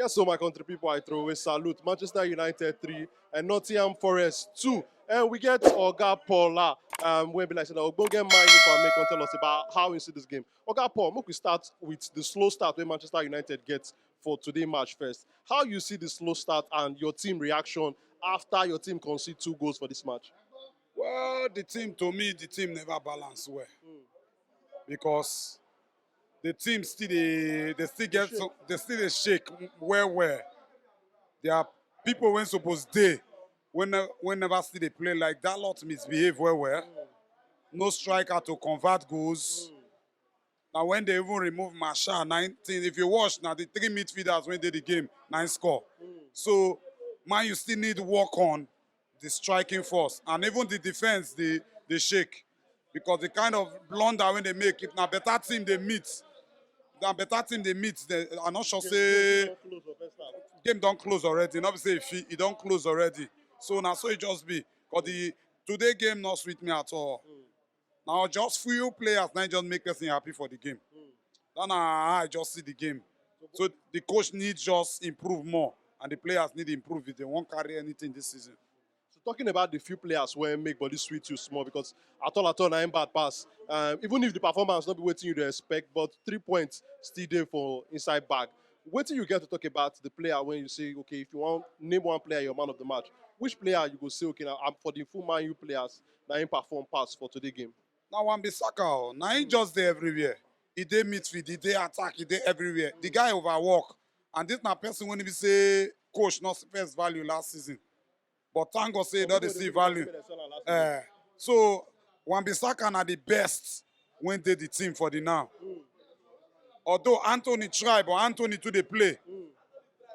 Yes, so my country people, I throw a salute. Manchester United 3 and Nottingham Forest 2. And we get Oga Paula. When be like said, Ogbonge Man if I make tell us about how you see this game. Oga Paul, make we start with the slow start where Manchester United gets for today match first. How you see the slow start and your team reaction after your team concede 2 goals for this match? Well, to me, the team never balance well because the team still they still get they still dey shake well. There are people when supposed they whenever still they play like that lot misbehave well. No striker to convert goals. Now when they even remove Marshall 19, if you watch now the 3 midfielders when they the game 9 score. So man, you still need to work on the striking force and even the defense they shake because the kind of blunder when they make if now better team they meet. I'm not sure say game don't close already. Not say if it don't close already. So now so it just be because the today game not sweet me at all. Now just few players now just make person happy for the game. Then I just see the game. So the coach needs just improve more and the players need to improve if they won't carry anything this season. So talking about the few players where make body sweet you small because at all I am bad pass. Even if the performance not be waiting you to expect, but 3 points still there for inside bag. Wait till you get to talk about the player when you say, okay, if you want name one player your man of the match, which player you go say, okay, now I'm for the full Man U players now in perform pass for today game. Now Wan Bissaka, now he just there everywhere. He did midfield, he did attack, he did everywhere. The guy overwork. And this na person when he say coach not first value last season. But thank God say that they see value. So Wan Bissaka na the best when they the team for the now. Although Anthony try, but Anthony to the play.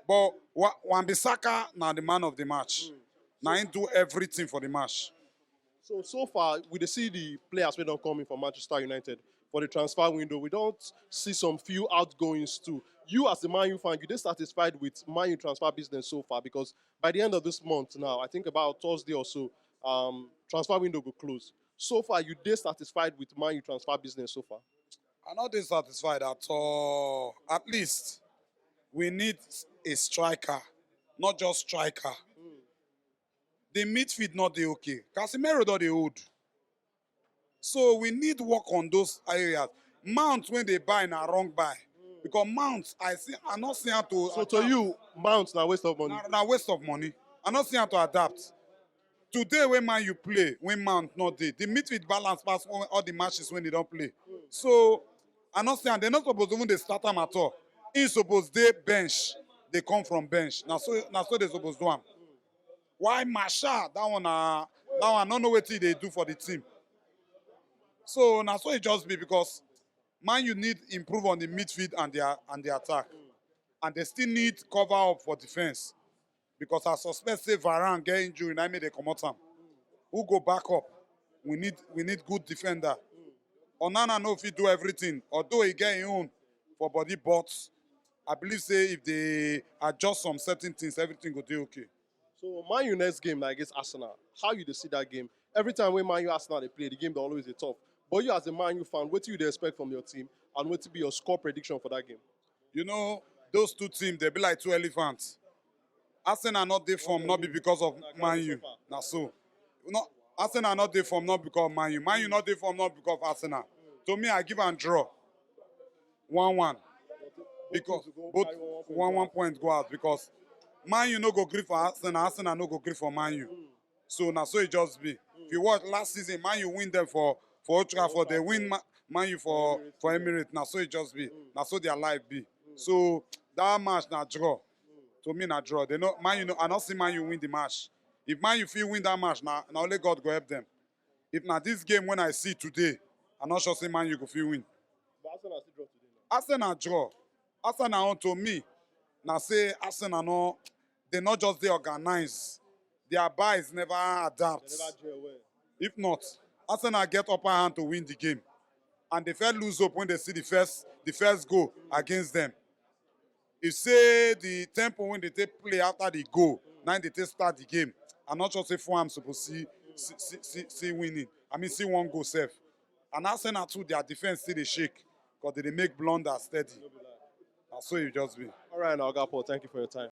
But Wan Bissaka na the man of the match. Now he do everything for the match. So far, we dey see the players we don't come in from Manchester United for the transfer window. We don't see some few outgoings too. You as a Man U fan, you dey satisfied with Man U transfer business so far because by the end of this month now, I think about Thursday or so, transfer window will close. So far, you dey satisfied with Man U transfer business so far? I'm not dissatisfied at all. At least we need a striker, not just striker. The midfield not the okay. Casemiro not the old. So we need to work on those areas. Mount when they buy na wrong buy. Because Mount, I not see how to So to you, Mount na waste of money. na waste of money. I not see how to adapt. Today when man you play, when Mount not there, the midfield balance pass all the matches when they don't play. So I not saying they're not supposed to even they start them at all. He supposed they bench, they come from bench. Now so they supposed to do them. Why Masha? That one I don't know what they do for the team. So now so it just be because man you need improve on the midfield and the attack. And they still need cover up for defense. Because I suspect say Varane get injury and I made a come out. Who go back up? We need good defender. Onana know if he do everything. Although he get his own for body but I believe say if they adjust some certain things, everything will do okay. So Man U next game like against Arsenal. How you dey see that game? Every time when Man U Arsenal they play, the game they always dey tough. But you as a Man U fan, what do you dey expect from your team and what will be your score prediction for that game? You know, those two teams, they be like two elephants. Arsenal not dey form, not be because of Man U. Now so. No, Arsenal not dey form, not because of Man U. Man U not dey form, not because of Arsenal. To me, I give and draw. 1-1. Because both 1-1 point go out because Man U no go grip for Arsenal, Arsenal no go grip for Man U. So now so it just be. If you watch last season, Man U win them for Old Trafford, they win Man U for Emirates. Now so it just be. Now so their life be. So that match now draw. To me now draw. They know Man U. I not see Man U win the match. If Man U feel win that match, now only God go help them. If now this game when I see today, I'm not sure say Man U go feel win. But Arsenal still draw today now. Arsenal draw. Arsenal on to me. Now say Arsenal no, they not just they organize. Their buys never adapt. They never draw well. If not, Arsenal get upper hand to win the game. And they fell lose up when they see the first goal against them. You say the tempo when they take play after the goal, now they take start the game. I'm not sure say Fulham supposed to see winning. I mean see one goal safe. And Arsenal too, their defense still they shake because they make blunders steady. That's so you just be. All right, now, Oga Paul, thank you for your time.